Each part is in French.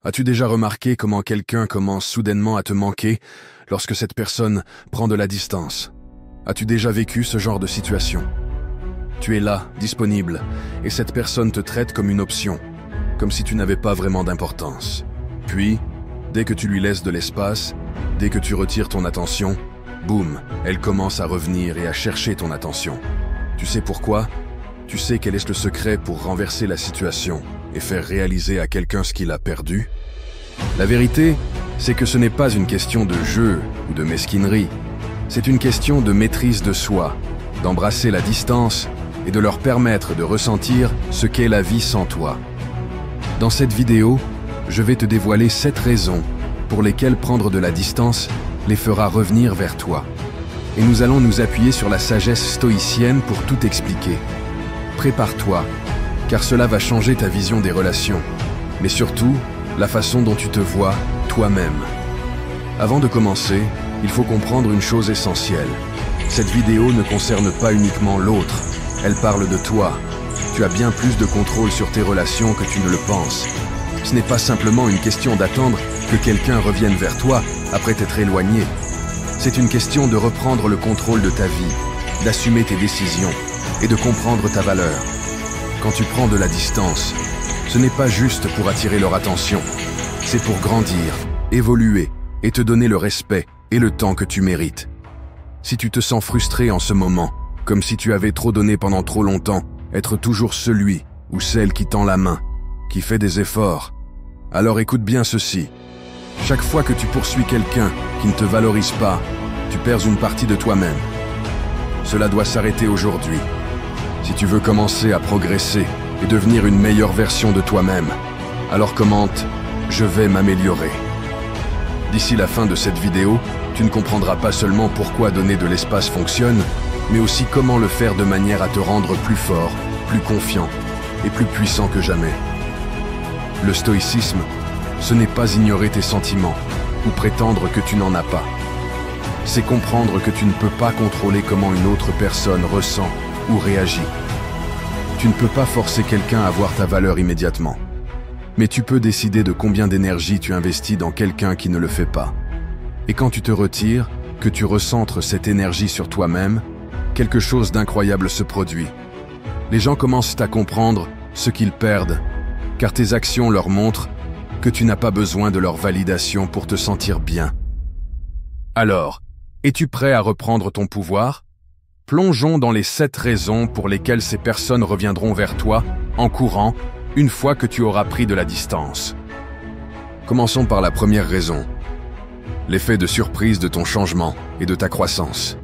As-tu déjà remarqué comment quelqu'un commence soudainement à te manquer lorsque cette personne prend de la distance? As-tu déjà vécu ce genre de situation? Tu es là, disponible, et cette personne te traite comme une option, comme si tu n'avais pas vraiment d'importance. Puis, dès que tu lui laisses de l'espace, dès que tu retires ton attention, boum, elle commence à revenir et à chercher ton attention. Tu sais pourquoi? Tu sais quel est le secret pour renverser la situation et faire réaliser à quelqu'un ce qu'il a perdu? La vérité, c'est que ce n'est pas une question de jeu ou de mesquinerie. C'est une question de maîtrise de soi, d'embrasser la distance et de leur permettre de ressentir ce qu'est la vie sans toi. Dans cette vidéo, je vais te dévoiler 7 raisons pour lesquelles prendre de la distance les fera revenir vers toi. Et nous allons nous appuyer sur la sagesse stoïcienne pour tout expliquer. Prépare-toi, car cela va changer ta vision des relations, mais surtout, la façon dont tu te vois toi-même. Avant de commencer, il faut comprendre une chose essentielle. Cette vidéo ne concerne pas uniquement l'autre, elle parle de toi. Tu as bien plus de contrôle sur tes relations que tu ne le penses. Ce n'est pas simplement une question d'attendre que quelqu'un revienne vers toi après t'être éloigné. C'est une question de reprendre le contrôle de ta vie, d'assumer tes décisions et de comprendre ta valeur. Quand tu prends de la distance, ce n'est pas juste pour attirer leur attention, c'est pour grandir, évoluer et te donner le respect et le temps que tu mérites. Si tu te sens frustré en ce moment, comme si tu avais trop donné pendant trop longtemps, être toujours celui ou celle qui tend la main, qui fait des efforts, alors écoute bien ceci. Chaque fois que tu poursuis quelqu'un qui ne te valorise pas, tu perds une partie de toi-même. Cela doit s'arrêter aujourd'hui. Si tu veux commencer à progresser et devenir une meilleure version de toi-même, alors commente « Je vais m'améliorer ». D'ici la fin de cette vidéo, tu ne comprendras pas seulement pourquoi donner de l'espace fonctionne, mais aussi comment le faire de manière à te rendre plus fort, plus confiant et plus puissant que jamais. Le stoïcisme, ce n'est pas ignorer tes sentiments ou prétendre que tu n'en as pas. C'est comprendre que tu ne peux pas contrôler comment une autre personne ressent ou réagit. Tu ne peux pas forcer quelqu'un à voir ta valeur immédiatement. Mais tu peux décider de combien d'énergie tu investis dans quelqu'un qui ne le fait pas. Et quand tu te retires, que tu recentres cette énergie sur toi-même, quelque chose d'incroyable se produit. Les gens commencent à comprendre ce qu'ils perdent, car tes actions leur montrent que tu n'as pas besoin de leur validation pour te sentir bien. Alors, es-tu prêt à reprendre ton pouvoir? Plongeons dans les 7 raisons pour lesquelles ces personnes reviendront vers toi en courant une fois que tu auras pris de la distance. Commençons par la première raison. L'effet de surprise de ton changement et de ta croissance.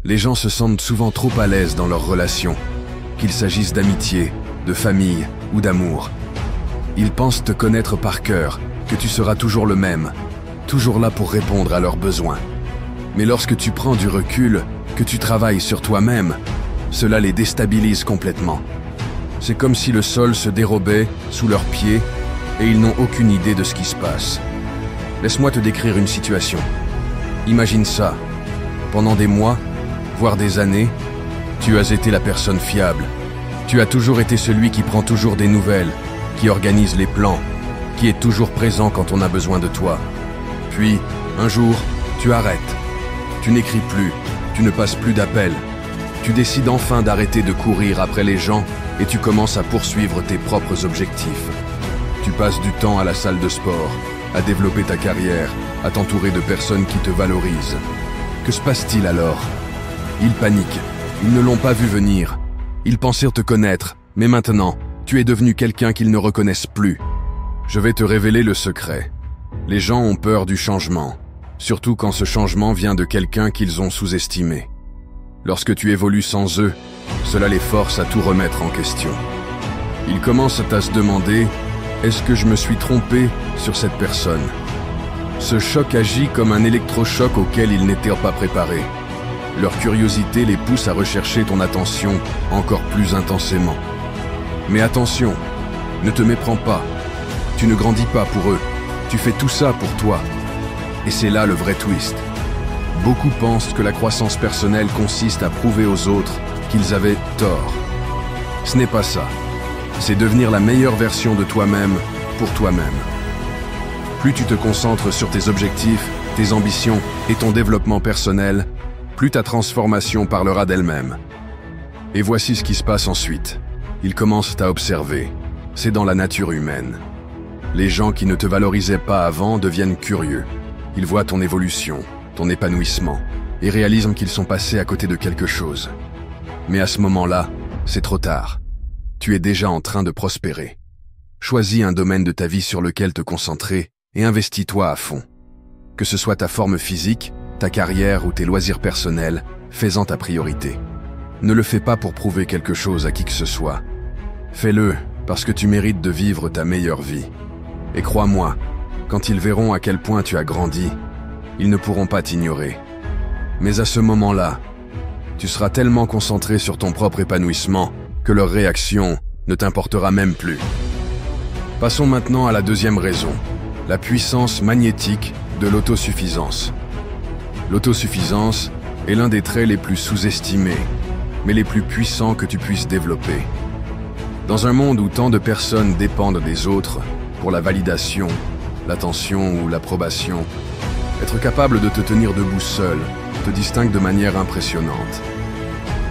Les gens se sentent souvent trop à l'aise dans leurs relations, qu'il s'agisse d'amitié, de famille ou d'amour. Ils pensent te connaître par cœur, que tu seras toujours le même, toujours là pour répondre à leurs besoins. Mais lorsque tu prends du recul, que tu travailles sur toi-même, cela les déstabilise complètement. C'est comme si le sol se dérobait sous leurs pieds et ils n'ont aucune idée de ce qui se passe. Laisse-moi te décrire une situation. Imagine ça. Pendant des mois, voire des années, tu as été la personne fiable. Tu as toujours été celui qui prend toujours des nouvelles, qui organise les plans, qui est toujours présent quand on a besoin de toi. Puis, un jour, tu arrêtes. Tu n'écris plus, tu ne passes plus d'appels. Tu décides enfin d'arrêter de courir après les gens et tu commences à poursuivre tes propres objectifs. Tu passes du temps à la salle de sport, à développer ta carrière, à t'entourer de personnes qui te valorisent. Que se passe-t-il alors? Ils paniquent, ils ne l'ont pas vu venir. Ils pensèrent te connaître, mais maintenant, tu es devenu quelqu'un qu'ils ne reconnaissent plus. Je vais te révéler le secret. Les gens ont peur du changement, surtout quand ce changement vient de quelqu'un qu'ils ont sous-estimé. Lorsque tu évolues sans eux, cela les force à tout remettre en question. Ils commencent à se demander « Est-ce que je me suis trompé sur cette personne ?» Ce choc agit comme un électrochoc auquel ils n'étaient pas préparés. Leur curiosité les pousse à rechercher ton attention encore plus intensément. Mais attention, ne te méprends pas. Tu ne grandis pas pour eux. Tu fais tout ça pour toi. Et c'est là le vrai twist. Beaucoup pensent que la croissance personnelle consiste à prouver aux autres qu'ils avaient tort. Ce n'est pas ça. C'est devenir la meilleure version de toi-même pour toi-même. Plus tu te concentres sur tes objectifs, tes ambitions et ton développement personnel, plus ta transformation parlera d'elle-même. Et voici ce qui se passe ensuite. Ils commencent à observer. C'est dans la nature humaine. Les gens qui ne te valorisaient pas avant deviennent curieux. Ils voient ton évolution, ton épanouissement, et réalisent qu'ils sont passés à côté de quelque chose. Mais à ce moment-là, c'est trop tard. Tu es déjà en train de prospérer. Choisis un domaine de ta vie sur lequel te concentrer et investis-toi à fond. Que ce soit ta forme physique, ta carrière ou tes loisirs personnels, fais-en ta priorité. Ne le fais pas pour prouver quelque chose à qui que ce soit. Fais-le parce que tu mérites de vivre ta meilleure vie. Et crois-moi, quand ils verront à quel point tu as grandi, ils ne pourront pas t'ignorer. Mais à ce moment-là, tu seras tellement concentré sur ton propre épanouissement que leur réaction ne t'importera même plus. Passons maintenant à la deuxième raison, la puissance magnétique de l'autosuffisance. L'autosuffisance est l'un des traits les plus sous-estimés, mais les plus puissants que tu puisses développer. Dans un monde où tant de personnes dépendent des autres pour la validation, l'attention ou l'approbation, être capable de te tenir debout seul te distingue de manière impressionnante.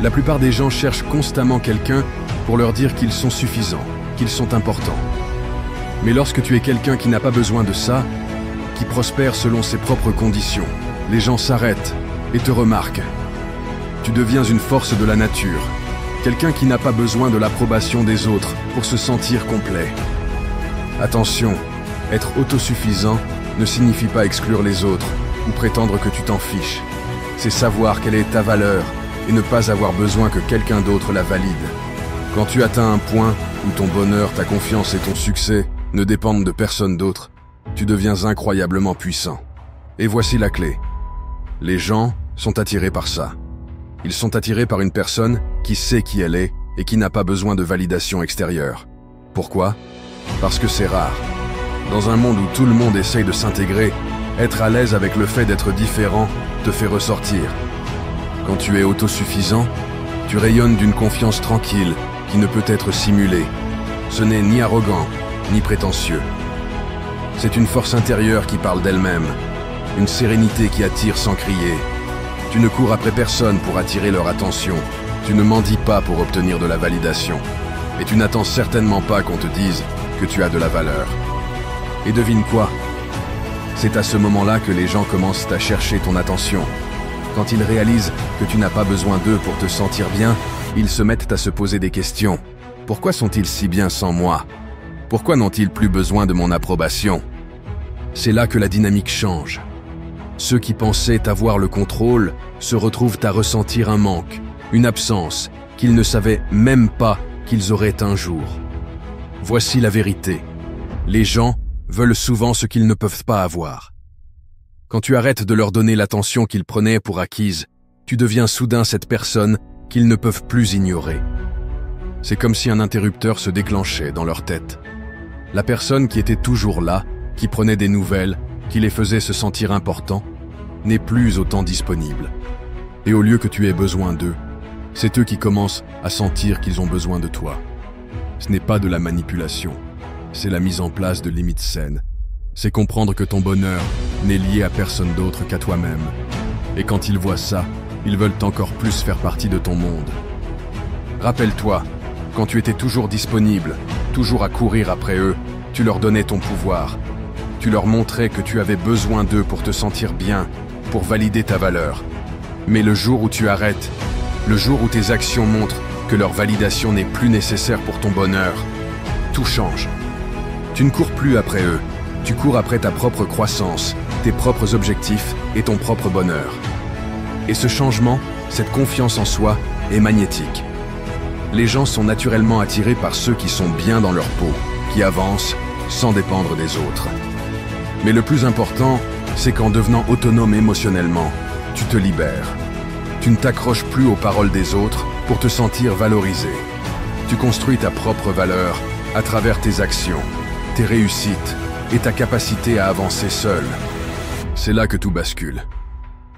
La plupart des gens cherchent constamment quelqu'un pour leur dire qu'ils sont suffisants, qu'ils sont importants. Mais lorsque tu es quelqu'un qui n'a pas besoin de ça, qui prospère selon ses propres conditions, les gens s'arrêtent et te remarquent. Tu deviens une force de la nature, quelqu'un qui n'a pas besoin de l'approbation des autres pour se sentir complet. Attention, être autosuffisant ne signifie pas exclure les autres ou prétendre que tu t'en fiches. C'est savoir quelle est ta valeur et ne pas avoir besoin que quelqu'un d'autre la valide. Quand tu atteins un point où ton bonheur, ta confiance et ton succès ne dépendent de personne d'autre, tu deviens incroyablement puissant. Et voici la clé. Les gens sont attirés par ça. Ils sont attirés par une personne qui sait qui elle est et qui n'a pas besoin de validation extérieure. Pourquoi ? Parce que c'est rare. Dans un monde où tout le monde essaye de s'intégrer, être à l'aise avec le fait d'être différent te fait ressortir. Quand tu es autosuffisant, tu rayonnes d'une confiance tranquille qui ne peut être simulée. Ce n'est ni arrogant, ni prétentieux. C'est une force intérieure qui parle d'elle-même, une sérénité qui attire sans crier. Tu ne cours après personne pour attirer leur attention, tu ne mendis pas pour obtenir de la validation, et tu n'attends certainement pas qu'on te dise que tu as de la valeur. Et devine quoi ? C'est à ce moment-là que les gens commencent à chercher ton attention. Quand ils réalisent que tu n'as pas besoin d'eux pour te sentir bien, ils se mettent à se poser des questions. Pourquoi sont-ils si bien sans moi ? Pourquoi n'ont-ils plus besoin de mon approbation ? C'est là que la dynamique change. Ceux qui pensaient avoir le contrôle se retrouvent à ressentir un manque, une absence, qu'ils ne savaient même pas qu'ils auraient un jour. Voici la vérité. Les gens veulent souvent ce qu'ils ne peuvent pas avoir. Quand tu arrêtes de leur donner l'attention qu'ils prenaient pour acquise, tu deviens soudain cette personne qu'ils ne peuvent plus ignorer. C'est comme si un interrupteur se déclenchait dans leur tête. La personne qui était toujours là, qui prenait des nouvelles, qui les faisait se sentir importants, n'est plus autant disponible. Et au lieu que tu aies besoin d'eux, c'est eux qui commencent à sentir qu'ils ont besoin de toi. Ce n'est pas de la manipulation, c'est la mise en place de limites saines. C'est comprendre que ton bonheur n'est lié à personne d'autre qu'à toi-même. Et quand ils voient ça, ils veulent encore plus faire partie de ton monde. Rappelle-toi, quand tu étais toujours disponible, toujours à courir après eux, tu leur donnais ton pouvoir. Tu leur montrais que tu avais besoin d'eux pour te sentir bien, pour valider ta valeur. Mais le jour où tu arrêtes, le jour où tes actions montrent que leur validation n'est plus nécessaire pour ton bonheur, tout change. Tu ne cours plus après eux, tu cours après ta propre croissance, tes propres objectifs et ton propre bonheur. Et ce changement, cette confiance en soi, est magnétique. Les gens sont naturellement attirés par ceux qui sont bien dans leur peau, qui avancent sans dépendre des autres. Mais le plus important, c'est qu'en devenant autonome émotionnellement, tu te libères. Tu ne t'accroches plus aux paroles des autres pour te sentir valorisé. Tu construis ta propre valeur à travers tes actions, tes réussites et ta capacité à avancer seul. C'est là que tout bascule.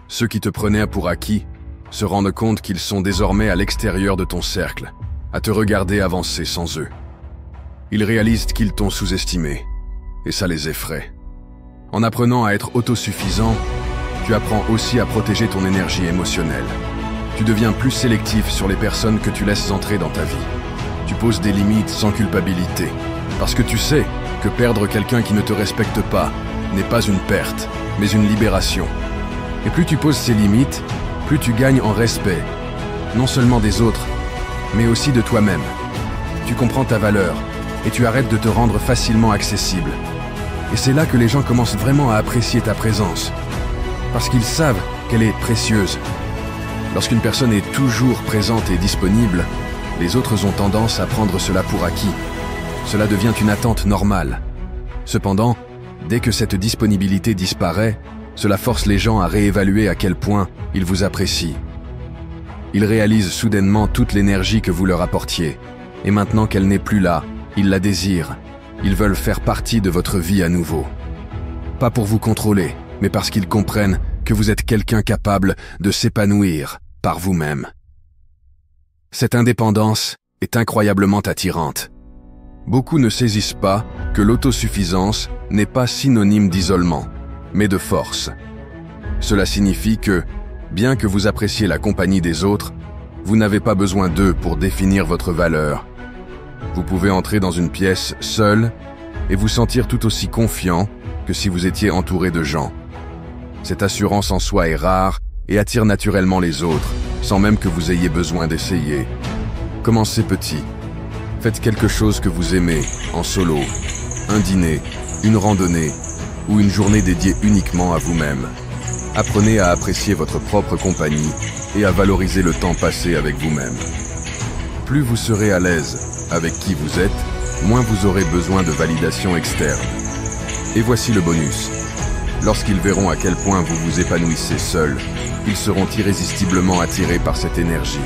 Ceux qui te prenaient pour acquis se rendent compte qu'ils sont désormais à l'extérieur de ton cercle, à te regarder avancer sans eux. Ils réalisent qu'ils t'ont sous-estimé, et ça les effraie. En apprenant à être autosuffisant, tu apprends aussi à protéger ton énergie émotionnelle. Tu deviens plus sélectif sur les personnes que tu laisses entrer dans ta vie. Tu poses des limites sans culpabilité, parce que tu sais que perdre quelqu'un qui ne te respecte pas n'est pas une perte, mais une libération. Et plus tu poses ces limites, plus tu gagnes en respect, non seulement des autres, mais aussi de toi-même. Tu comprends ta valeur et tu arrêtes de te rendre facilement accessible. Et c'est là que les gens commencent vraiment à apprécier ta présence, parce qu'ils savent qu'elle est précieuse. Lorsqu'une personne est toujours présente et disponible, les autres ont tendance à prendre cela pour acquis. Cela devient une attente normale. Cependant, dès que cette disponibilité disparaît, cela force les gens à réévaluer à quel point ils vous apprécient. Ils réalisent soudainement toute l'énergie que vous leur apportiez. Et maintenant qu'elle n'est plus là, ils la désirent. Ils veulent faire partie de votre vie à nouveau. Pas pour vous contrôler, mais parce qu'ils comprennent que vous êtes quelqu'un capable de s'épanouir par vous-même. Cette indépendance est incroyablement attirante. Beaucoup ne saisissent pas que l'autosuffisance n'est pas synonyme d'isolement, mais de force. Cela signifie que, bien que vous appréciez la compagnie des autres, vous n'avez pas besoin d'eux pour définir votre valeur. Vous pouvez entrer dans une pièce seul et vous sentir tout aussi confiant que si vous étiez entouré de gens. Cette assurance en soi est rare et attire naturellement les autres, sans même que vous ayez besoin d'essayer. Commencez petit. Faites quelque chose que vous aimez, en solo, un dîner, une randonnée ou une journée dédiée uniquement à vous-même. Apprenez à apprécier votre propre compagnie et à valoriser le temps passé avec vous-même. Plus vous serez à l'aise avec qui vous êtes, moins vous aurez besoin de validation externe. Et voici le bonus. Lorsqu'ils verront à quel point vous vous épanouissez seul, ils seront irrésistiblement attirés par cette énergie.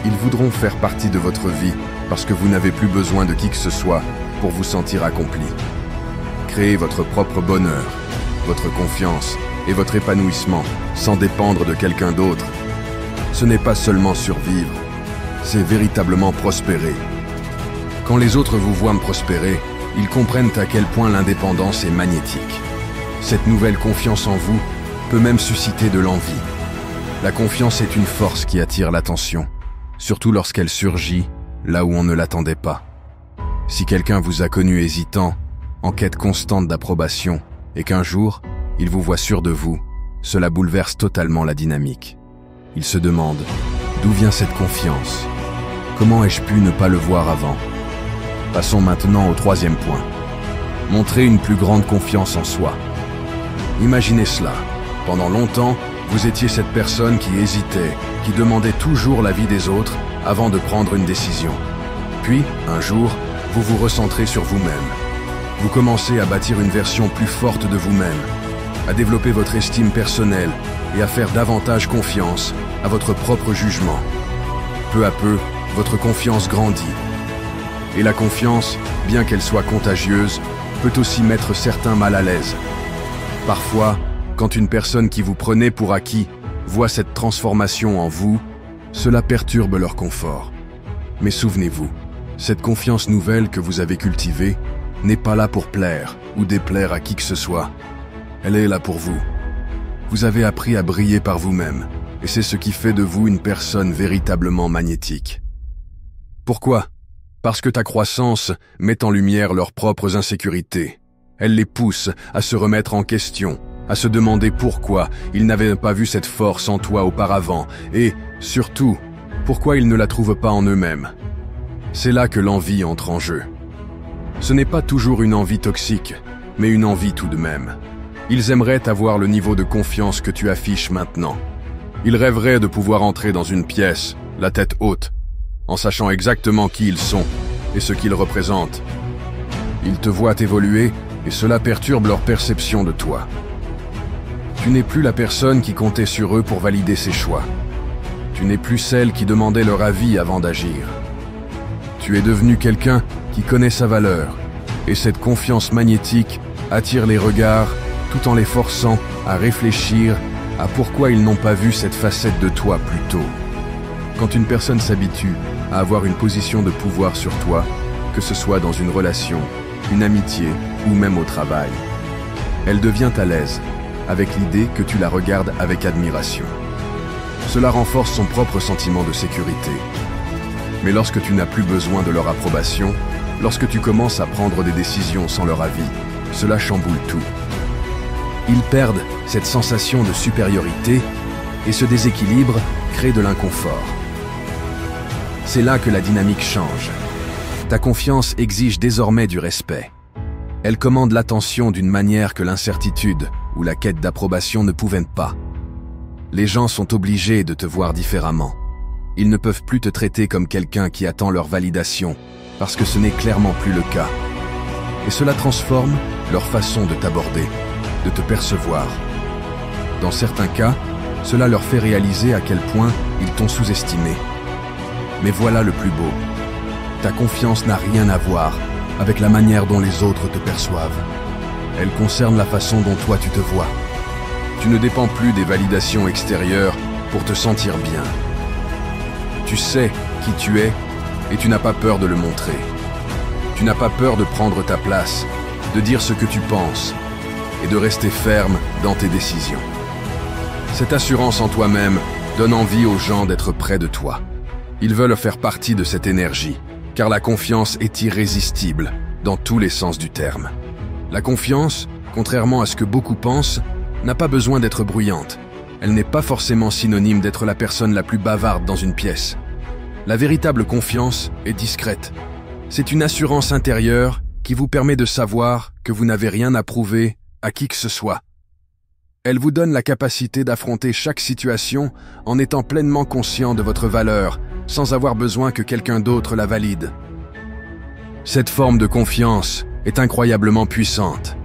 Ils voudront faire partie de votre vie parce que vous n'avez plus besoin de qui que ce soit pour vous sentir accompli. Créez votre propre bonheur, votre confiance et votre épanouissement sans dépendre de quelqu'un d'autre. Ce n'est pas seulement survivre, c'est véritablement prospérer. Quand les autres vous voient prospérer, ils comprennent à quel point l'indépendance est magnétique. Cette nouvelle confiance en vous peut même susciter de l'envie. La confiance est une force qui attire l'attention, surtout lorsqu'elle surgit là où on ne l'attendait pas. Si quelqu'un vous a connu hésitant, en quête constante d'approbation, et qu'un jour, il vous voit sûr de vous, cela bouleverse totalement la dynamique. Il se demande, d'où vient cette confiance? Comment ai-je pu ne pas le voir avant? Passons maintenant au troisième point. Montrer une plus grande confiance en soi. Imaginez cela. Pendant longtemps, vous étiez cette personne qui hésitait, qui demandait toujours l'avis des autres avant de prendre une décision. Puis, un jour, vous vous recentrez sur vous-même. Vous commencez à bâtir une version plus forte de vous-même, à développer votre estime personnelle et à faire davantage confiance à votre propre jugement. Peu à peu, votre confiance grandit. Et la confiance, bien qu'elle soit contagieuse, peut aussi mettre certains mal à l'aise. Parfois, quand une personne qui vous prenait pour acquis voit cette transformation en vous, cela perturbe leur confort. Mais souvenez-vous, cette confiance nouvelle que vous avez cultivée n'est pas là pour plaire ou déplaire à qui que ce soit. Elle est là pour vous. Vous avez appris à briller par vous-même, et c'est ce qui fait de vous une personne véritablement magnétique. Pourquoi? Parce que ta croissance met en lumière leurs propres insécurités. Elle les pousse à se remettre en question, à se demander pourquoi ils n'avaient pas vu cette force en toi auparavant, et, surtout, pourquoi ils ne la trouvent pas en eux-mêmes. C'est là que l'envie entre en jeu. Ce n'est pas toujours une envie toxique, mais une envie tout de même. Ils aimeraient avoir le niveau de confiance que tu affiches maintenant. Ils rêveraient de pouvoir entrer dans une pièce, la tête haute, en sachant exactement qui ils sont et ce qu'ils représentent. Ils te voient évoluer et cela perturbe leur perception de toi. Tu n'es plus la personne qui comptait sur eux pour valider ses choix. Tu n'es plus celle qui demandait leur avis avant d'agir. Tu es devenu quelqu'un qui connaît sa valeur, et cette confiance magnétique attire les regards tout en les forçant à réfléchir à pourquoi ils n'ont pas vu cette facette de toi plus tôt. Quand une personne s'habitue à avoir une position de pouvoir sur toi, que ce soit dans une relation, une amitié ou même au travail. Elle devient à l'aise avec l'idée que tu la regardes avec admiration. Cela renforce son propre sentiment de sécurité. Mais lorsque tu n'as plus besoin de leur approbation, lorsque tu commences à prendre des décisions sans leur avis, cela chamboule tout. Ils perdent cette sensation de supériorité et ce déséquilibre crée de l'inconfort. C'est là que la dynamique change. Ta confiance exige désormais du respect. Elle commande l'attention d'une manière que l'incertitude ou la quête d'approbation ne pouvaient pas. Les gens sont obligés de te voir différemment. Ils ne peuvent plus te traiter comme quelqu'un qui attend leur validation, parce que ce n'est clairement plus le cas. Et cela transforme leur façon de t'aborder, de te percevoir. Dans certains cas, cela leur fait réaliser à quel point ils t'ont sous-estimé. Mais voilà le plus beau. Ta confiance n'a rien à voir avec la manière dont les autres te perçoivent. Elle concerne la façon dont toi tu te vois. Tu ne dépends plus des validations extérieures pour te sentir bien. Tu sais qui tu es et tu n'as pas peur de le montrer. Tu n'as pas peur de prendre ta place, de dire ce que tu penses et de rester ferme dans tes décisions. Cette assurance en toi-même donne envie aux gens d'être près de toi. Ils veulent faire partie de cette énergie, car la confiance est irrésistible dans tous les sens du terme. La confiance, contrairement à ce que beaucoup pensent, n'a pas besoin d'être bruyante. Elle n'est pas forcément synonyme d'être la personne la plus bavarde dans une pièce. La véritable confiance est discrète. C'est une assurance intérieure qui vous permet de savoir que vous n'avez rien à prouver à qui que ce soit. Elle vous donne la capacité d'affronter chaque situation en étant pleinement conscient de votre valeur, sans avoir besoin que quelqu'un d'autre la valide. Cette forme de confiance est incroyablement puissante.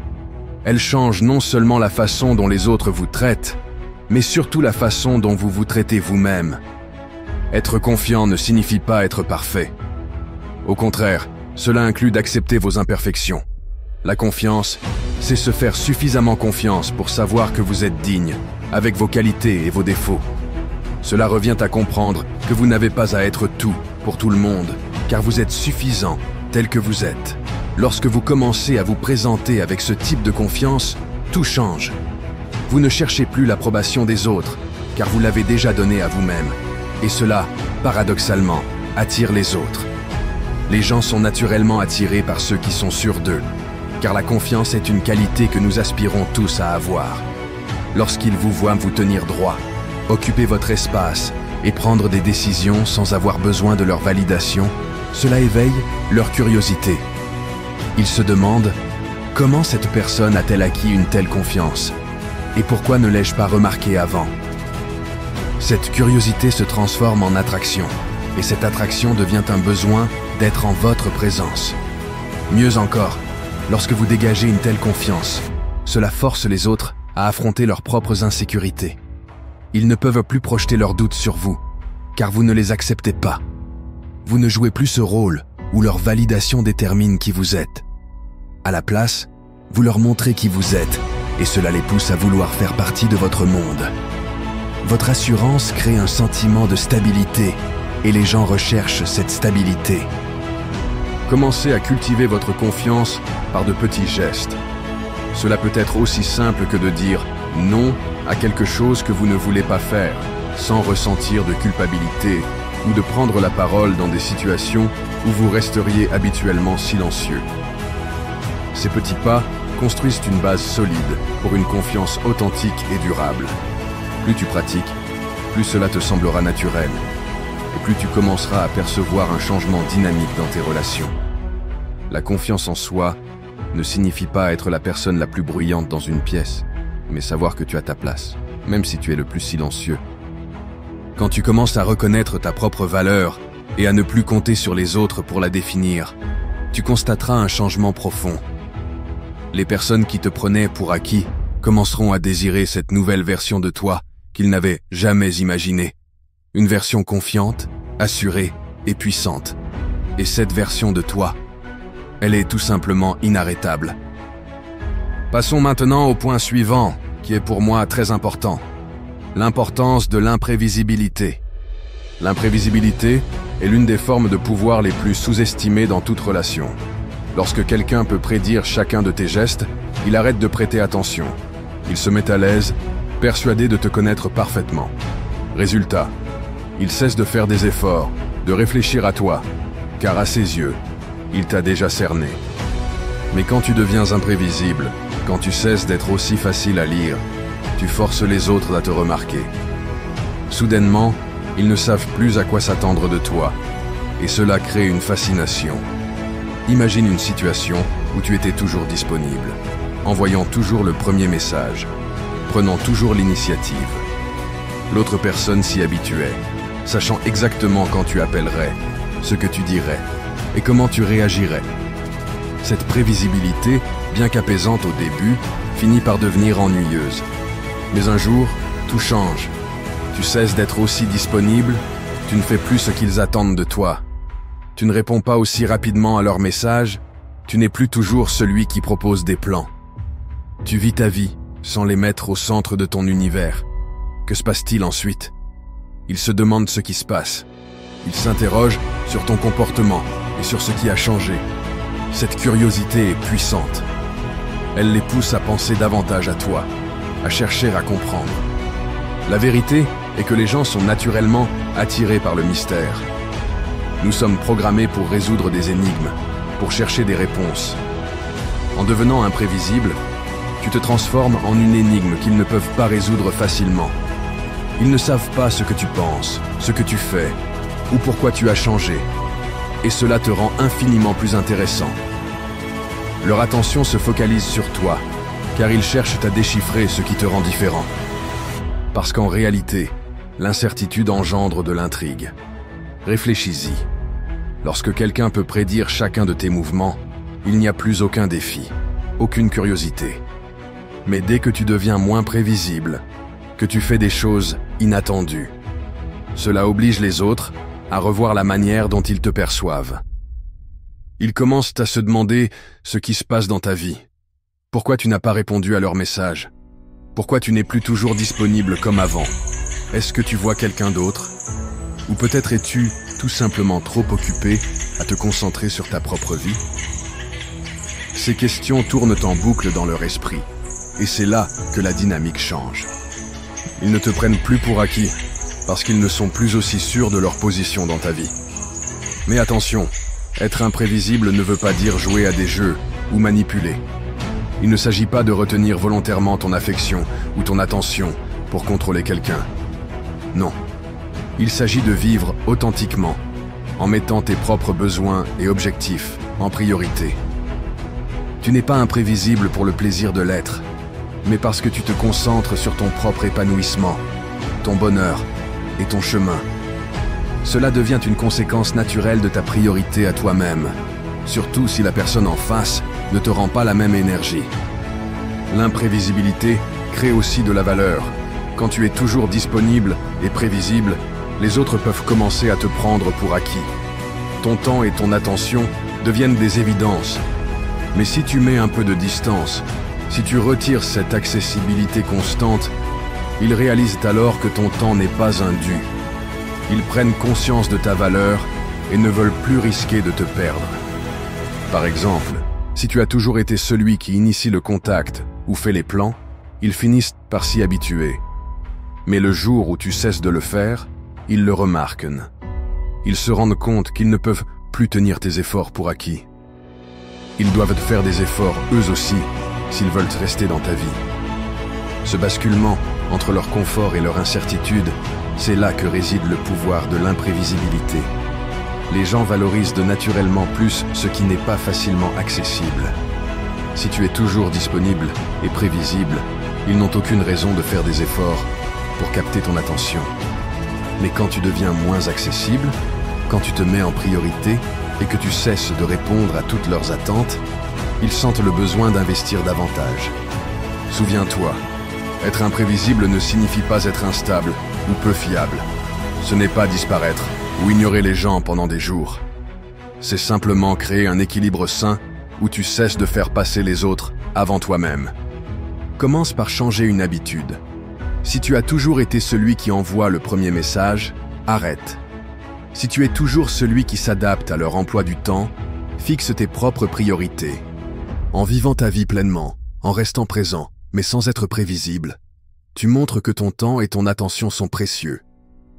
Elle change non seulement la façon dont les autres vous traitent, mais surtout la façon dont vous vous traitez vous-même. Être confiant ne signifie pas être parfait. Au contraire, cela inclut d'accepter vos imperfections. La confiance, c'est se faire suffisamment confiance pour savoir que vous êtes digne, avec vos qualités et vos défauts. Cela revient à comprendre que vous n'avez pas à être tout pour tout le monde, car vous êtes suffisant tel que vous êtes. Lorsque vous commencez à vous présenter avec ce type de confiance, tout change. Vous ne cherchez plus l'approbation des autres, car vous l'avez déjà donnée à vous-même. Et cela, paradoxalement, attire les autres. Les gens sont naturellement attirés par ceux qui sont sûrs d'eux, car la confiance est une qualité que nous aspirons tous à avoir. Lorsqu'ils vous voient vous tenir droit, occuper votre espace et prendre des décisions sans avoir besoin de leur validation, cela éveille leur curiosité. Ils se demandent « Comment cette personne a-t-elle acquis une telle confiance ? Et pourquoi ne l'ai-je pas remarqué avant ?» Cette curiosité se transforme en attraction, et cette attraction devient un besoin d'être en votre présence. Mieux encore, lorsque vous dégagez une telle confiance, cela force les autres à affronter leurs propres insécurités. Ils ne peuvent plus projeter leurs doutes sur vous, car vous ne les acceptez pas. Vous ne jouez plus ce rôle où leur validation détermine qui vous êtes. À la place, vous leur montrez qui vous êtes, et cela les pousse à vouloir faire partie de votre monde. Votre assurance crée un sentiment de stabilité, et les gens recherchent cette stabilité. Commencez à cultiver votre confiance par de petits gestes. Cela peut être aussi simple que de dire non à quelque chose que vous ne voulez pas faire, sans ressentir de culpabilité, ou de prendre la parole dans des situations où vous resteriez habituellement silencieux. Ces petits pas construisent une base solide pour une confiance authentique et durable. Plus tu pratiques, plus cela te semblera naturel, et plus tu commenceras à percevoir un changement dynamique dans tes relations. La confiance en soi ne signifie pas être la personne la plus bruyante dans une pièce, mais savoir que tu as ta place, même si tu es le plus silencieux. Quand tu commences à reconnaître ta propre valeur et à ne plus compter sur les autres pour la définir, tu constateras un changement profond. Les personnes qui te prenaient pour acquis commenceront à désirer cette nouvelle version de toi qu'ils n'avaient jamais imaginée. Une version confiante, assurée et puissante. Et cette version de toi, elle est tout simplement inarrêtable. Passons maintenant au point suivant, qui est pour moi très important. L'importance de l'imprévisibilité. L'imprévisibilité est l'une des formes de pouvoir les plus sous-estimées dans toute relation. Lorsque quelqu'un peut prédire chacun de tes gestes, il arrête de prêter attention. Il se met à l'aise, persuadé de te connaître parfaitement. Résultat, il cesse de faire des efforts, de réfléchir à toi, car à ses yeux, il t'a déjà cerné. Mais quand tu deviens imprévisible, quand tu cesses d'être aussi facile à lire, tu forces les autres à te remarquer. Soudainement, ils ne savent plus à quoi s'attendre de toi, et cela crée une fascination. Imagine une situation où tu étais toujours disponible, envoyant toujours le premier message, prenant toujours l'initiative. L'autre personne s'y habituait, sachant exactement quand tu appellerais, ce que tu dirais et comment tu réagirais. Cette prévisibilité, bien qu'apaisante au début, finit par devenir ennuyeuse. Mais un jour, tout change. Tu cesses d'être aussi disponible, tu ne fais plus ce qu'ils attendent de toi. Tu ne réponds pas aussi rapidement à leurs messages, tu n'es plus toujours celui qui propose des plans. Tu vis ta vie sans les mettre au centre de ton univers. Que se passe-t-il ensuite? Ils se demandent ce qui se passe. Ils s'interrogent sur ton comportement et sur ce qui a changé. Cette curiosité est puissante. Elle les pousse à penser davantage à toi, à chercher à comprendre. La vérité est que les gens sont naturellement attirés par le mystère. Nous sommes programmés pour résoudre des énigmes, pour chercher des réponses. En devenant imprévisible, tu te transformes en une énigme qu'ils ne peuvent pas résoudre facilement. Ils ne savent pas ce que tu penses, ce que tu fais, ou pourquoi tu as changé. Et cela te rend infiniment plus intéressant. Leur attention se focalise sur toi, car ils cherchent à déchiffrer ce qui te rend différent. Parce qu'en réalité, l'incertitude engendre de l'intrigue. Réfléchis-y. Lorsque quelqu'un peut prédire chacun de tes mouvements, il n'y a plus aucun défi, aucune curiosité. Mais dès que tu deviens moins prévisible, que tu fais des choses inattendues, cela oblige les autres à revoir la manière dont ils te perçoivent. Ils commencent à se demander ce qui se passe dans ta vie. Pourquoi tu n'as pas répondu à leurs messages? Pourquoi tu n'es plus toujours disponible comme avant? Est-ce que tu vois quelqu'un d'autre? Ou peut-être es-tu tout simplement trop occupé à te concentrer sur ta propre vie? Ces questions tournent en boucle dans leur esprit, et c'est là que la dynamique change. Ils ne te prennent plus pour acquis, parce qu'ils ne sont plus aussi sûrs de leur position dans ta vie. Mais attention, être imprévisible ne veut pas dire jouer à des jeux ou manipuler. Il ne s'agit pas de retenir volontairement ton affection ou ton attention pour contrôler quelqu'un. Non. Il s'agit de vivre authentiquement, en mettant tes propres besoins et objectifs en priorité. Tu n'es pas imprévisible pour le plaisir de l'être, mais parce que tu te concentres sur ton propre épanouissement, ton bonheur et ton chemin. Cela devient une conséquence naturelle de ta priorité à toi-même, surtout si la personne en face ne te rend pas la même énergie. L'imprévisibilité crée aussi de la valeur. Quand tu es toujours disponible et prévisible, les autres peuvent commencer à te prendre pour acquis. Ton temps et ton attention deviennent des évidences. Mais si tu mets un peu de distance, si tu retires cette accessibilité constante, ils réalisent alors que ton temps n'est pas un dû. Ils prennent conscience de ta valeur et ne veulent plus risquer de te perdre. Par exemple, si tu as toujours été celui qui initie le contact ou fait les plans, ils finissent par s'y habituer. Mais le jour où tu cesses de le faire, ils le remarquent. Ils se rendent compte qu'ils ne peuvent plus tenir tes efforts pour acquis. Ils doivent faire des efforts eux aussi s'ils veulent rester dans ta vie. Ce basculement entre leur confort et leur incertitude, c'est là que réside le pouvoir de l'imprévisibilité. Les gens valorisent naturellement plus ce qui n'est pas facilement accessible. Si tu es toujours disponible et prévisible, ils n'ont aucune raison de faire des efforts pour capter ton attention. Mais quand tu deviens moins accessible, quand tu te mets en priorité et que tu cesses de répondre à toutes leurs attentes, ils sentent le besoin d'investir davantage. Souviens-toi, être imprévisible ne signifie pas être instable ou peu fiable. Ce n'est pas disparaître ou ignorer les gens pendant des jours. C'est simplement créer un équilibre sain où tu cesses de faire passer les autres avant toi-même. Commence par changer une habitude. Si tu as toujours été celui qui envoie le premier message, arrête. Si tu es toujours celui qui s'adapte à leur emploi du temps, Fixe tes propres priorités. En vivant ta vie pleinement, en restant présent, mais sans être prévisible, tu montres que ton temps et ton attention sont précieux.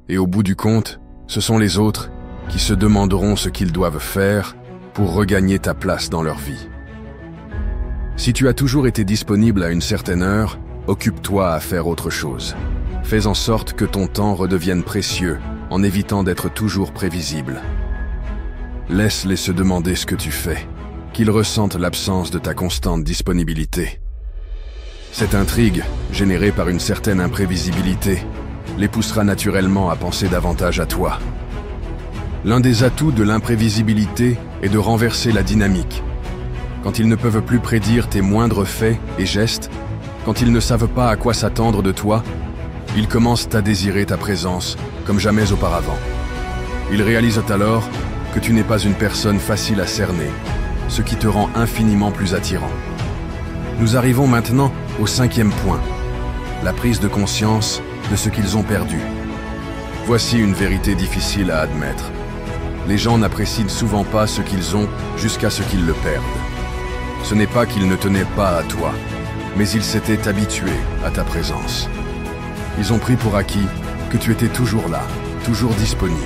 Et au bout du compte, ce sont les autres qui se demanderont ce qu'ils doivent faire pour regagner ta place dans leur vie. Si tu as toujours été disponible à une certaine heure, occupe-toi à faire autre chose. Fais en sorte que ton temps redevienne précieux en évitant d'être toujours prévisible. Laisse-les se demander ce que tu fais, qu'ils ressentent l'absence de ta constante disponibilité. Cette intrigue, générée par une certaine imprévisibilité, les poussera naturellement à penser davantage à toi. L'un des atouts de l'imprévisibilité est de renverser la dynamique. Quand ils ne peuvent plus prédire tes moindres faits et gestes, quand ils ne savent pas à quoi s'attendre de toi, ils commencent à désirer ta présence comme jamais auparavant. Ils réalisent alors que tu n'es pas une personne facile à cerner, ce qui te rend infiniment plus attirant. Nous arrivons maintenant au 5e point, la prise de conscience de ce qu'ils ont perdu. Voici une vérité difficile à admettre. Les gens n'apprécient souvent pas ce qu'ils ont jusqu'à ce qu'ils le perdent. Ce n'est pas qu'ils ne tenaient pas à toi, mais ils s'étaient habitués à ta présence. Ils ont pris pour acquis que tu étais toujours là, toujours disponible,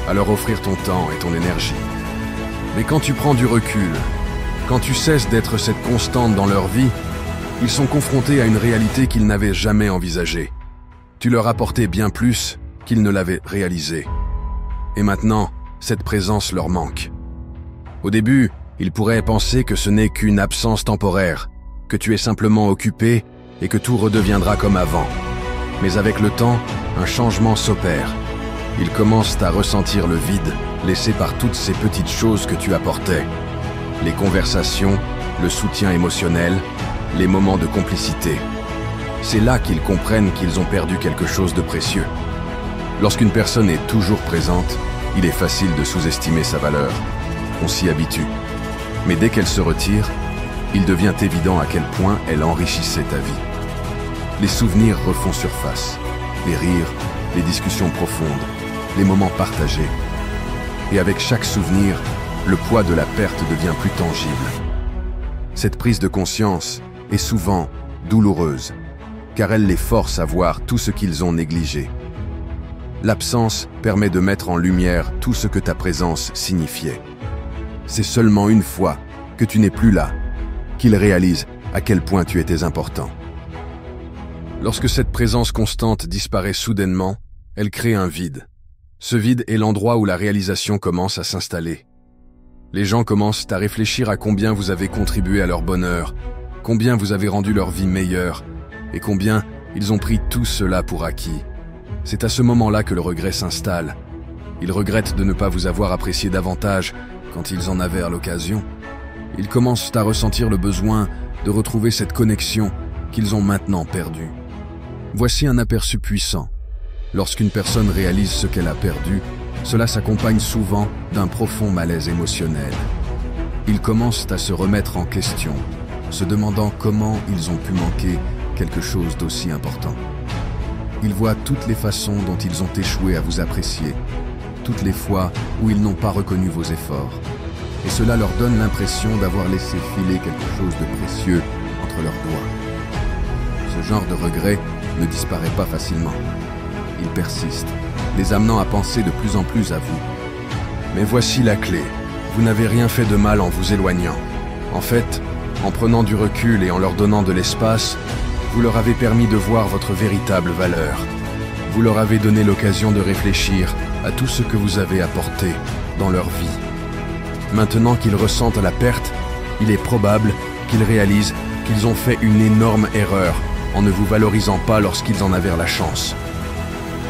à leur offrir ton temps et ton énergie. Mais quand tu prends du recul, quand tu cesses d'être cette constante dans leur vie, ils sont confrontés à une réalité qu'ils n'avaient jamais envisagée. Tu leur apportais bien plus qu'ils ne l'avaient réalisé. Et maintenant, cette présence leur manque. Au début, ils pourraient penser que ce n'est qu'une absence temporaire, que tu es simplement occupé et que tout redeviendra comme avant. Mais avec le temps, un changement s'opère. Ils commencent à ressentir le vide laissé par toutes ces petites choses que tu apportais. Les conversations, le soutien émotionnel, les moments de complicité. C'est là qu'ils comprennent qu'ils ont perdu quelque chose de précieux. Lorsqu'une personne est toujours présente, il est facile de sous-estimer sa valeur. On s'y habitue. Mais dès qu'elle se retire, il devient évident à quel point elle enrichissait ta vie. Les souvenirs refont surface. Les rires, les discussions profondes, les moments partagés. Et avec chaque souvenir, le poids de la perte devient plus tangible. Cette prise de conscience est souvent douloureuse, car elle les force à voir tout ce qu'ils ont négligé. L'absence permet de mettre en lumière tout ce que ta présence signifiait. C'est seulement une fois que tu n'es plus là qu'ils réalisent à quel point tu étais important. Lorsque cette présence constante disparaît soudainement, elle crée un vide. Ce vide est l'endroit où la réalisation commence à s'installer. Les gens commencent à réfléchir à combien vous avez contribué à leur bonheur, combien vous avez rendu leur vie meilleure, et combien ils ont pris tout cela pour acquis. C'est à ce moment-là que le regret s'installe. Ils regrettent de ne pas vous avoir apprécié davantage quand ils en avaient à l'occasion. Ils commencent à ressentir le besoin de retrouver cette connexion qu'ils ont maintenant perdue. Voici un aperçu puissant. Lorsqu'une personne réalise ce qu'elle a perdu, cela s'accompagne souvent d'un profond malaise émotionnel. Ils commencent à se remettre en question, se demandant comment ils ont pu manquer quelque chose d'aussi important. Ils voient toutes les façons dont ils ont échoué à vous apprécier, toutes les fois où ils n'ont pas reconnu vos efforts. Et cela leur donne l'impression d'avoir laissé filer quelque chose de précieux entre leurs doigts. Ce genre de regret ne disparaît pas facilement. Il persiste, les amenant à penser de plus en plus à vous. Mais voici la clé. Vous n'avez rien fait de mal en vous éloignant. En fait, en prenant du recul et en leur donnant de l'espace, vous leur avez permis de voir votre véritable valeur. Vous leur avez donné l'occasion de réfléchir à tout ce que vous avez apporté dans leur vie. Maintenant qu'ils ressentent la perte, il est probable qu'ils réalisent qu'ils ont fait une énorme erreur en ne vous valorisant pas lorsqu'ils en avaient la chance.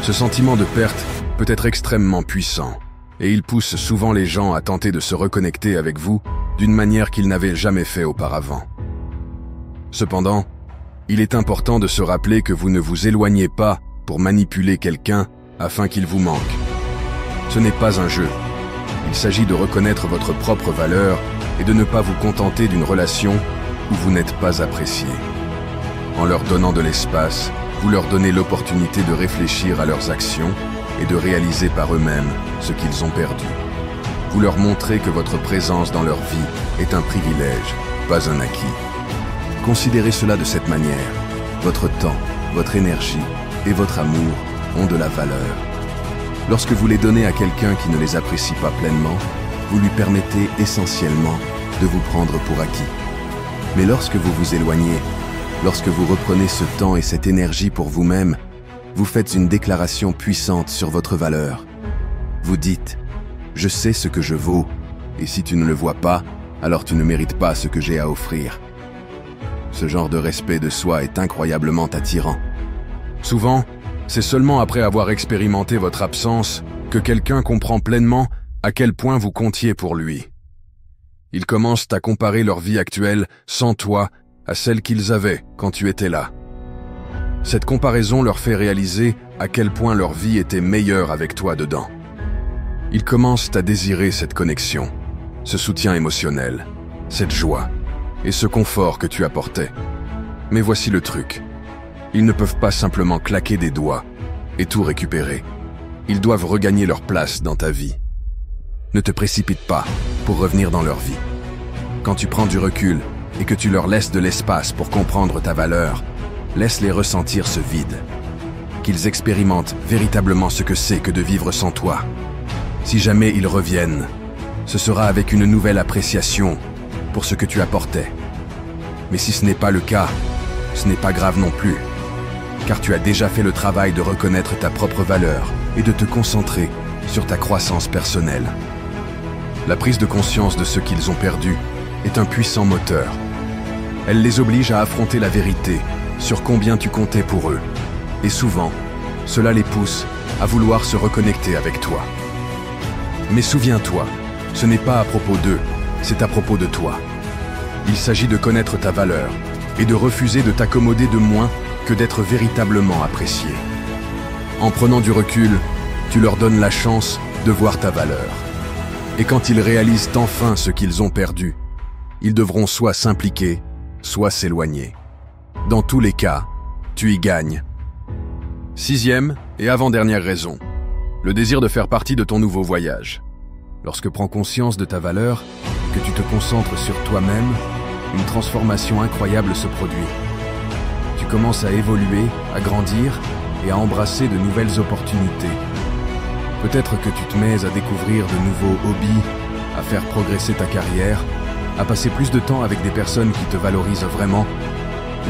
Ce sentiment de perte peut être extrêmement puissant, et il pousse souvent les gens à tenter de se reconnecter avec vous d'une manière qu'ils n'avaient jamais fait auparavant. Cependant, il est important de se rappeler que vous ne vous éloignez pas pour manipuler quelqu'un afin qu'il vous manque. Ce n'est pas un jeu. Il s'agit de reconnaître votre propre valeur et de ne pas vous contenter d'une relation où vous n'êtes pas apprécié. En leur donnant de l'espace, vous leur donnez l'opportunité de réfléchir à leurs actions et de réaliser par eux-mêmes ce qu'ils ont perdu. vous leur montrez que votre présence dans leur vie est un privilège, pas un acquis. Considérez cela de cette manière. Votre temps, votre énergie et votre amour ont de la valeur. Lorsque vous les donnez à quelqu'un qui ne les apprécie pas pleinement, vous lui permettez essentiellement de vous prendre pour acquis. Mais lorsque vous vous éloignez, lorsque vous reprenez ce temps et cette énergie pour vous-même, vous faites une déclaration puissante sur votre valeur. Vous dites « Je sais ce que je vaux, et si tu ne le vois pas, alors tu ne mérites pas ce que j'ai à offrir. » Ce genre de respect de soi est incroyablement attirant. Souvent, c'est seulement après avoir expérimenté votre absence que quelqu'un comprend pleinement à quel point vous comptiez pour lui. Ils commencent à comparer leur vie actuelle sans toi à celle qu'ils avaient quand tu étais là. Cette comparaison leur fait réaliser à quel point leur vie était meilleure avec toi dedans. Ils commencent à désirer cette connexion, ce soutien émotionnel, cette joie et ce confort que tu apportais. Mais voici le truc. Ils ne peuvent pas simplement claquer des doigts et tout récupérer. Ils doivent regagner leur place dans ta vie. Ne te précipite pas pour revenir dans leur vie. Quand tu prends du recul et que tu leur laisses de l'espace pour comprendre ta valeur, laisse-les ressentir ce vide. Qu'ils expérimentent véritablement ce que c'est que de vivre sans toi. Si jamais ils reviennent, ce sera avec une nouvelle appréciation pour ce que tu apportais. Mais si ce n'est pas le cas, ce n'est pas grave non plus, car tu as déjà fait le travail de reconnaître ta propre valeur et de te concentrer sur ta croissance personnelle. La prise de conscience de ce qu'ils ont perdu est un puissant moteur. Elle les oblige à affronter la vérité sur combien tu comptais pour eux. Et souvent, cela les pousse à vouloir se reconnecter avec toi. Mais souviens-toi, ce n'est pas à propos d'eux, c'est à propos de toi. Il s'agit de connaître ta valeur et de refuser de t'accommoder de moins que d'être véritablement apprécié. En prenant du recul, tu leur donnes la chance de voir ta valeur. Et quand ils réalisent enfin ce qu'ils ont perdu, ils devront soit s'impliquer, soit s'éloigner. Dans tous les cas, tu y gagnes. 6e et avant-dernière raison, le désir de faire partie de ton nouveau voyage. Lorsque prends conscience de ta valeur, que tu te concentres sur toi-même, une transformation incroyable se produit. Tu commences à évoluer, à grandir et à embrasser de nouvelles opportunités. Peut-être que tu te mets à découvrir de nouveaux hobbies, à faire progresser ta carrière, à passer plus de temps avec des personnes qui te valorisent vraiment,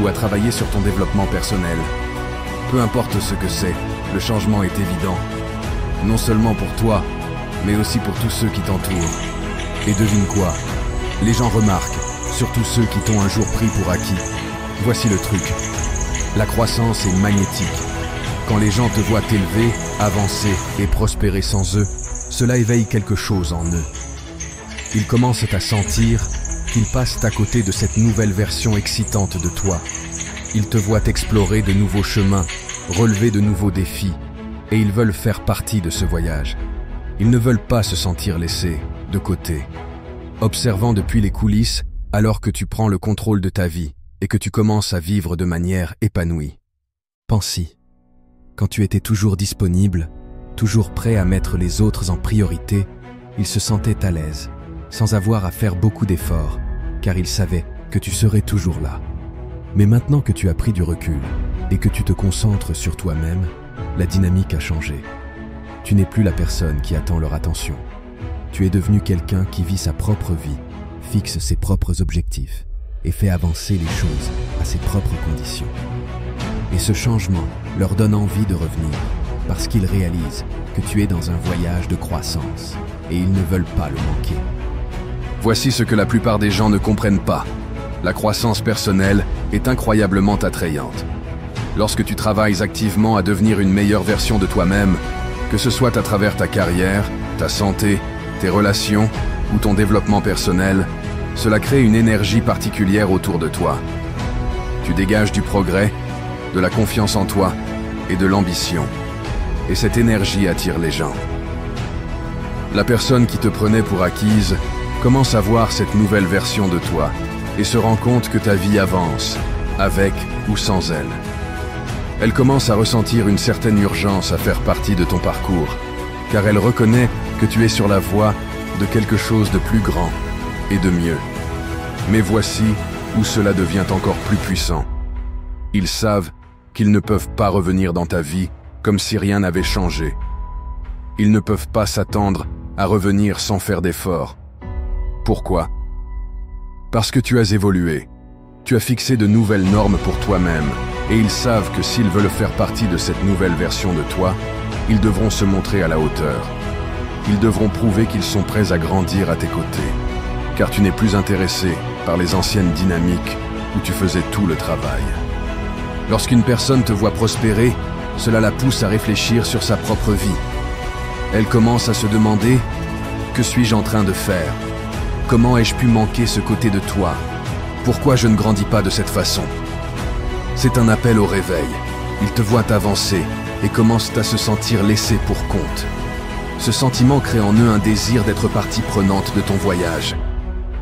ou à travailler sur ton développement personnel. Peu importe ce que c'est, le changement est évident. Non seulement pour toi, mais aussi pour tous ceux qui t'entourent. Et devine quoi? Les gens remarquent, surtout ceux qui t'ont un jour pris pour acquis. Voici le truc. La croissance est magnétique. Quand les gens te voient t'élever, avancer et prospérer sans eux, cela éveille quelque chose en eux. Ils commencent à sentir qu'ils passent à côté de cette nouvelle version excitante de toi. Ils te voient explorer de nouveaux chemins, relever de nouveaux défis, et ils veulent faire partie de ce voyage. Ils ne veulent pas se sentir laissés de côté. Observant depuis les coulisses, alors que tu prends le contrôle de ta vie et que tu commences à vivre de manière épanouie. Pense-y. Quand tu étais toujours disponible, toujours prêt à mettre les autres en priorité, ils se sentaient à l'aise, sans avoir à faire beaucoup d'efforts, car ils savaient que tu serais toujours là. Mais maintenant que tu as pris du recul et que tu te concentres sur toi-même, la dynamique a changé. Tu n'es plus la personne qui attend leur attention. Tu es devenu quelqu'un qui vit sa propre vie, fixe ses propres objectifs et fait avancer les choses à ses propres conditions. Et ce changement leur donne envie de revenir parce qu'ils réalisent que tu es dans un voyage de croissance et ils ne veulent pas le manquer. Voici ce que la plupart des gens ne comprennent pas. La croissance personnelle est incroyablement attrayante. Lorsque tu travailles activement à devenir une meilleure version de toi-même, que ce soit à travers ta carrière, ta santé, tes relations ou ton développement personnel, cela crée une énergie particulière autour de toi. Tu dégages du progrès, de la confiance en toi et de l'ambition. Et cette énergie attire les gens. La personne qui te prenait pour acquise commence à voir cette nouvelle version de toi et se rend compte que ta vie avance, avec ou sans elle. Elle commence à ressentir une certaine urgence à faire partie de ton parcours, car elle reconnaît que tu es sur la voie de quelque chose de plus grand et de mieux. Mais voici où cela devient encore plus puissant. Ils savent qu'ils ne peuvent pas revenir dans ta vie comme si rien n'avait changé. Ils ne peuvent pas s'attendre à revenir sans faire d'efforts. Pourquoi? Parce que tu as évolué. Tu as fixé de nouvelles normes pour toi-même, et ils savent que s'ils veulent faire partie de cette nouvelle version de toi, ils devront se montrer à la hauteur. Ils devront prouver qu'ils sont prêts à grandir à tes côtés, car tu n'es plus intéressé par les anciennes dynamiques où tu faisais tout le travail. Lorsqu'une personne te voit prospérer, cela la pousse à réfléchir sur sa propre vie. Elle commence à se demander « Que suis-je en train de faire? Comment ai-je pu manquer ce côté de toi? Pourquoi je ne grandis pas de cette façon ?» C'est un appel au réveil. Ils te voient avancer et commencent à se sentir laissés pour compte. Ce sentiment crée en eux un désir d'être partie prenante de ton voyage.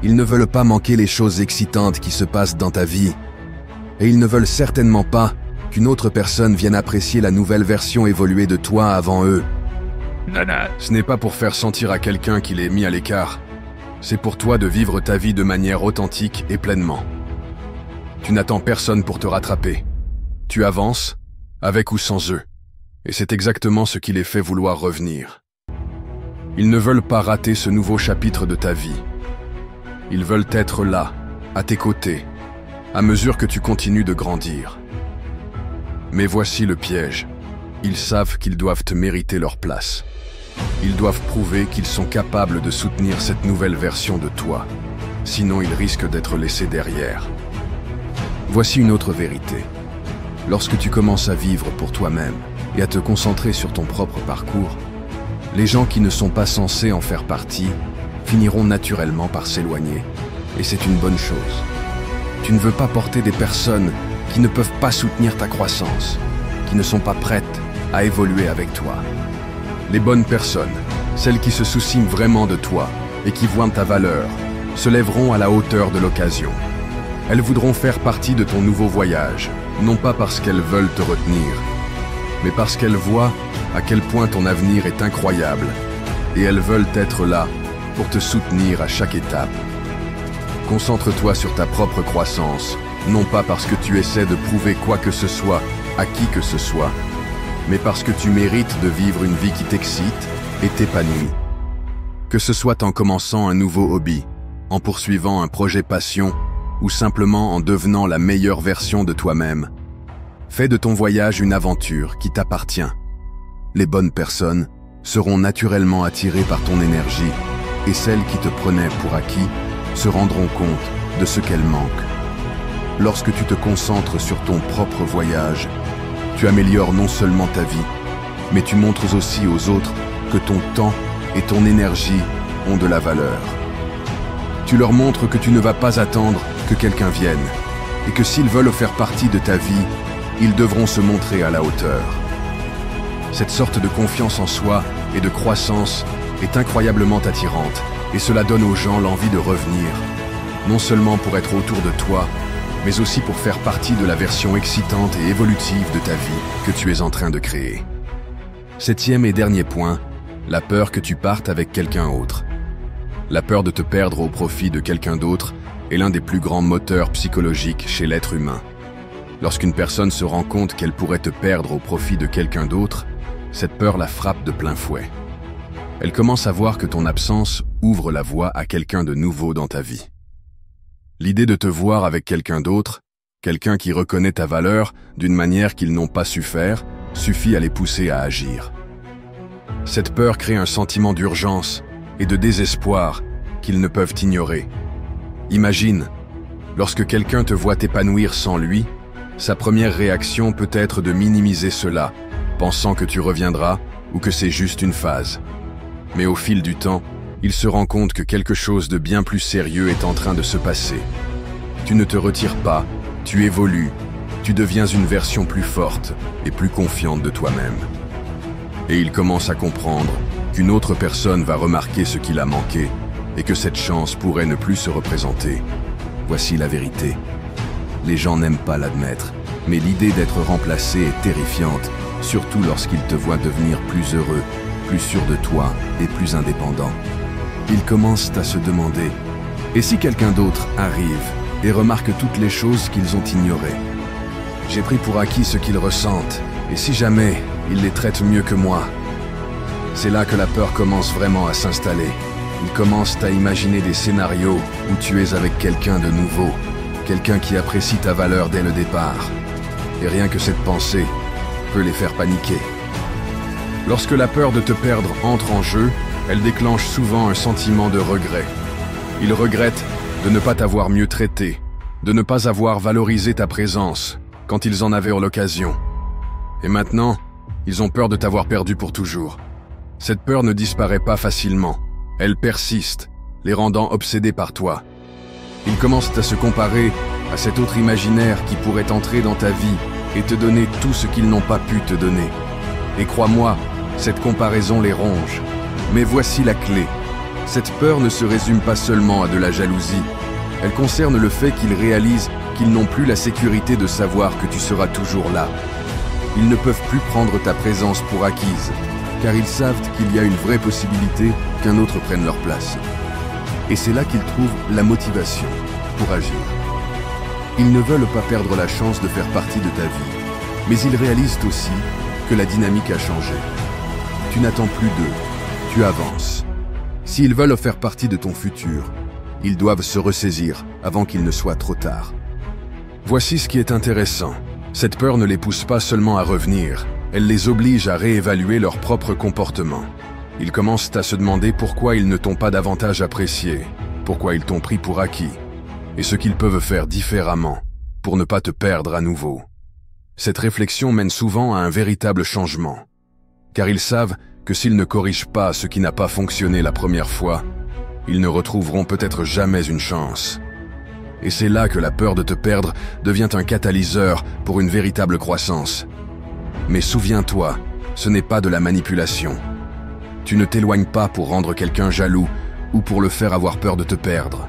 Ils ne veulent pas manquer les choses excitantes qui se passent dans ta vie. Et ils ne veulent certainement pas qu'une autre personne vienne apprécier la nouvelle version évoluée de toi avant eux. Nana, ce n'est pas pour faire sentir à quelqu'un qu'il est mis à l'écart. C'est pour toi de vivre ta vie de manière authentique et pleinement. Tu n'attends personne pour te rattraper. Tu avances, avec ou sans eux. Et c'est exactement ce qui les fait vouloir revenir. Ils ne veulent pas rater ce nouveau chapitre de ta vie. Ils veulent être là, à tes côtés, à mesure que tu continues de grandir. Mais voici le piège. Ils savent qu'ils doivent te mériter leur place. Ils doivent prouver qu'ils sont capables de soutenir cette nouvelle version de toi. Sinon, ils risquent d'être laissés derrière. Voici une autre vérité. Lorsque tu commences à vivre pour toi-même et à te concentrer sur ton propre parcours, les gens qui ne sont pas censés en faire partie finiront naturellement par s'éloigner. Et c'est une bonne chose. Tu ne veux pas porter des personnes qui ne peuvent pas soutenir ta croissance, qui ne sont pas prêtes à évoluer avec toi. Les bonnes personnes, celles qui se soucient vraiment de toi et qui voient ta valeur, se lèveront à la hauteur de l'occasion. Elles voudront faire partie de ton nouveau voyage, non pas parce qu'elles veulent te retenir, mais parce qu'elles voient à quel point ton avenir est incroyable et elles veulent être là pour te soutenir à chaque étape. Concentre-toi sur ta propre croissance, non pas parce que tu essaies de prouver quoi que ce soit à qui que ce soit, mais parce que tu mérites de vivre une vie qui t'excite et t'épanouit. Que ce soit en commençant un nouveau hobby, en poursuivant un projet passion, ou simplement en devenant la meilleure version de toi-même, fais de ton voyage une aventure qui t'appartient. Les bonnes personnes seront naturellement attirées par ton énergie, et celles qui te prenaient pour acquis se rendront compte de ce qu'elles manquent. Lorsque tu te concentres sur ton propre voyage, tu améliores non seulement ta vie, mais tu montres aussi aux autres que ton temps et ton énergie ont de la valeur. Tu leur montres que tu ne vas pas attendre que quelqu'un vienne, et que s'ils veulent faire partie de ta vie, ils devront se montrer à la hauteur. Cette sorte de confiance en soi et de croissance est incroyablement attirante, et cela donne aux gens l'envie de revenir, non seulement pour être autour de toi, mais aussi pour faire partie de la version excitante et évolutive de ta vie que tu es en train de créer. 7e et dernier point, la peur que tu partes avec quelqu'un autre. La peur de te perdre au profit de quelqu'un d'autre est l'un des plus grands moteurs psychologiques chez l'être humain. Lorsqu'une personne se rend compte qu'elle pourrait te perdre au profit de quelqu'un d'autre, cette peur la frappe de plein fouet. Elle commence à voir que ton absence ouvre la voie à quelqu'un de nouveau dans ta vie. L'idée de te voir avec quelqu'un d'autre, quelqu'un qui reconnaît ta valeur d'une manière qu'ils n'ont pas su faire, suffit à les pousser à agir. Cette peur crée un sentiment d'urgence et de désespoir qu'ils ne peuvent ignorer. Imagine, lorsque quelqu'un te voit t'épanouir sans lui, sa première réaction peut être de minimiser cela, pensant que tu reviendras ou que c'est juste une phase. Mais au fil du temps, il se rend compte que quelque chose de bien plus sérieux est en train de se passer. Tu ne te retires pas, tu évolues, tu deviens une version plus forte et plus confiante de toi-même. Et il commence à comprendre qu'une autre personne va remarquer ce qu'il a manqué et que cette chance pourrait ne plus se représenter. Voici la vérité. Les gens n'aiment pas l'admettre, mais l'idée d'être remplacé est terrifiante, surtout lorsqu'ils te voient devenir plus heureux, plus sûr de toi et plus indépendant. ils commencent à se demander « Et si quelqu'un d'autre arrive et remarque toutes les choses qu'ils ont ignorées? J'ai pris pour acquis ce qu'ils ressentent, et si jamais ils les traitent mieux que moi ?» C'est là que la peur commence vraiment à s'installer. Ils commencent à imaginer des scénarios où tu es avec quelqu'un de nouveau, quelqu'un qui apprécie ta valeur dès le départ. Et rien que cette pensée peut les faire paniquer. Lorsque la peur de te perdre entre en jeu, elle déclenche souvent un sentiment de regret. Ils regrettent de ne pas t'avoir mieux traité, de ne pas avoir valorisé ta présence quand ils en avaient l'occasion. Et maintenant, ils ont peur de t'avoir perdu pour toujours. Cette peur ne disparaît pas facilement. Elle persiste, les rendant obsédés par toi. Ils commencent à se comparer à cet autre imaginaire qui pourrait entrer dans ta vie et te donner tout ce qu'ils n'ont pas pu te donner. Et crois-moi, cette comparaison les ronge. Mais voici la clé. Cette peur ne se résume pas seulement à de la jalousie. Elle concerne le fait qu'ils réalisent qu'ils n'ont plus la sécurité de savoir que tu seras toujours là. Ils ne peuvent plus prendre ta présence pour acquise, car ils savent qu'il y a une vraie possibilité qu'un autre prenne leur place. Et c'est là qu'ils trouvent la motivation pour agir. Ils ne veulent pas perdre la chance de faire partie de ta vie, mais ils réalisent aussi que la dynamique a changé. Tu n'attends plus d'eux, tu avances. S'ils veulent faire partie de ton futur, ils doivent se ressaisir avant qu'il ne soit trop tard. Voici ce qui est intéressant. Cette peur ne les pousse pas seulement à revenir, elle les oblige à réévaluer leur propre comportement. Ils commencent à se demander pourquoi ils ne t'ont pas davantage apprécié, pourquoi ils t'ont pris pour acquis, et ce qu'ils peuvent faire différemment pour ne pas te perdre à nouveau. Cette réflexion mène souvent à un véritable changement, car ils savent que s'ils ne corrigent pas ce qui n'a pas fonctionné la première fois, ils ne retrouveront peut-être jamais une chance. Et c'est là que la peur de te perdre devient un catalyseur pour une véritable croissance. Mais souviens-toi, ce n'est pas de la manipulation. Tu ne t'éloignes pas pour rendre quelqu'un jaloux ou pour le faire avoir peur de te perdre.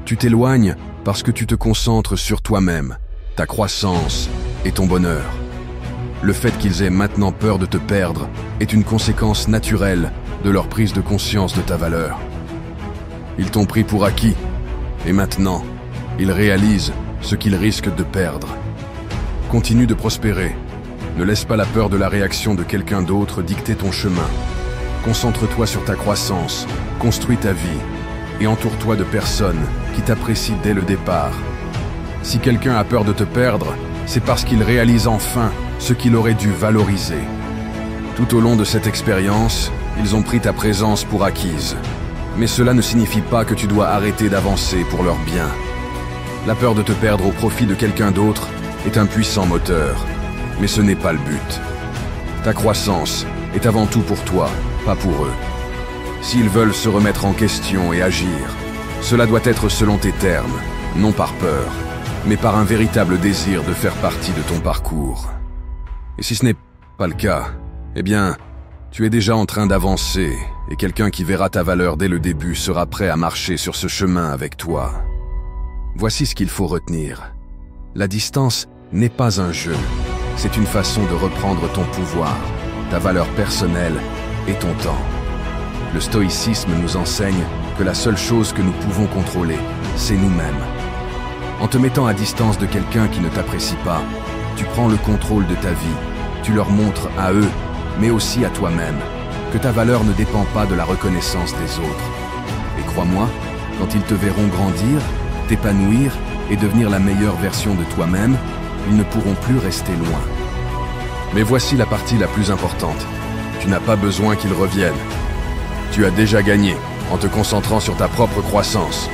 Tu t'éloignes parce que tu te concentres sur toi-même, ta croissance et ton bonheur. Le fait qu'ils aient maintenant peur de te perdre est une conséquence naturelle de leur prise de conscience de ta valeur. Ils t'ont pris pour acquis, et maintenant, ils réalisent ce qu'ils risquent de perdre. Continue de prospérer. Ne laisse pas la peur de la réaction de quelqu'un d'autre dicter ton chemin. Concentre-toi sur ta croissance, construis ta vie, et entoure-toi de personnes qui t'apprécient dès le départ. Si quelqu'un a peur de te perdre, c'est parce qu'il réalise enfin ce qu'il aurait dû valoriser. Tout au long de cette expérience, ils ont pris ta présence pour acquise. Mais cela ne signifie pas que tu dois arrêter d'avancer pour leur bien. La peur de te perdre au profit de quelqu'un d'autre est un puissant moteur, mais ce n'est pas le but. Ta croissance est avant tout pour toi, pas pour eux. S'ils veulent se remettre en question et agir, cela doit être selon tes termes, non par peur, mais par un véritable désir de faire partie de ton parcours. Et si ce n'est pas le cas, eh bien, tu es déjà en train d'avancer et quelqu'un qui verra ta valeur dès le début sera prêt à marcher sur ce chemin avec toi. Voici ce qu'il faut retenir. La distance n'est pas un jeu, c'est une façon de reprendre ton pouvoir, ta valeur personnelle et ton temps. Le stoïcisme nous enseigne que la seule chose que nous pouvons contrôler, c'est nous-mêmes. En te mettant à distance de quelqu'un qui ne t'apprécie pas, tu prends le contrôle de ta vie, tu leur montres à eux, mais aussi à toi-même, que ta valeur ne dépend pas de la reconnaissance des autres. Et crois-moi, quand ils te verront grandir, t'épanouir et devenir la meilleure version de toi-même, ils ne pourront plus rester loin. Mais voici la partie la plus importante. Tu n'as pas besoin qu'ils reviennent. Tu as déjà gagné en te concentrant sur ta propre croissance.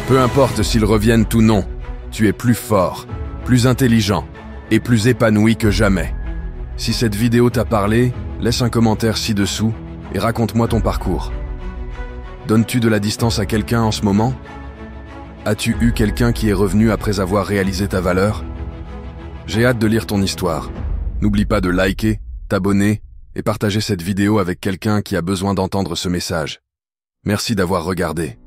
Peu importe s'ils reviennent ou non, tu es plus fort, plus intelligent et plus épanoui que jamais. Si cette vidéo t'a parlé, laisse un commentaire ci-dessous et raconte-moi ton parcours. Donnes-tu de la distance à quelqu'un en ce moment? As-tu eu quelqu'un qui est revenu après avoir réalisé ta valeur? J'ai hâte de lire ton histoire. N'oublie pas de liker, t'abonner et partager cette vidéo avec quelqu'un qui a besoin d'entendre ce message. Merci d'avoir regardé.